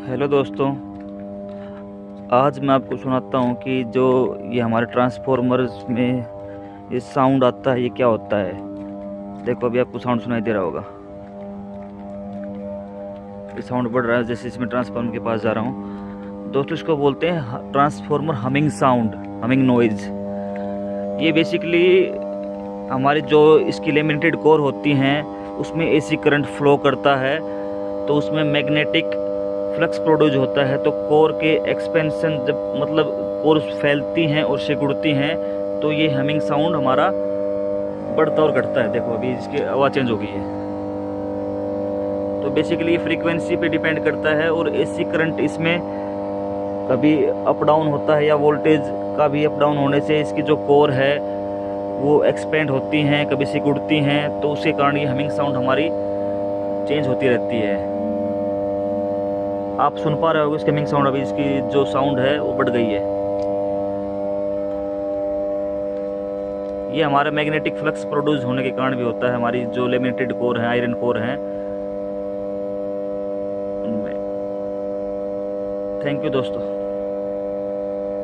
Hello दोस्तों, आज मैं आपको सुनाता हूँ कि जो ये हमारे ट्रांसफॉर्मर्स में ये साउंड आता है, ये क्या होता है। देखो, अभी आपको साउंड सुनाई दे रहा होगा। ये साउंड बढ़ रहा है जैसे इसमें ट्रांसफार्मर के पास जा रहा हूँ। दोस्तों, इसको बोलते हैं transformer humming sound, humming noise. ये बेसिकली हमारी जो इसकी लेमिनेटेड कोर होती हैं उसमें एसी करंट फ्लो करता है, तो उसमें मैग्नेटिक फ्लक्स प्रोड्यूस होता है। तो कोर के एक्सपेंशन जब मतलब कोर फैलती हैं और सिकुड़ती हैं तो ये हमिंग साउंड हमारा बढ़ता और घटता है। देखो, अभी इसकी आवाज़ चेंज हो गई है। तो बेसिकली ये फ्रीक्वेंसी पे डिपेंड करता है और एसी करंट इसमें कभी अप डाउन होता है या वोल्टेज का भी अप डाउन होने से इसकी जो कोर है वो एक्सपेंड होती हैं, कभी सिकुड़ती हैं, तो उसके कारण ये हमिंग साउंड हमारी चेंज होती रहती है। आप सुन पा रहे होगे इसकी हमिंग साउंड। अभी इसकी जो साउंड है वो बढ़ गई है। ये हमारा मैग्नेटिक फ्लक्स प्रोड्यूस होने के कारण भी होता है। हमारी जो लेमिनेटेड कोर है, आयरन कोर है उनमें। थैंक यू दोस्तों।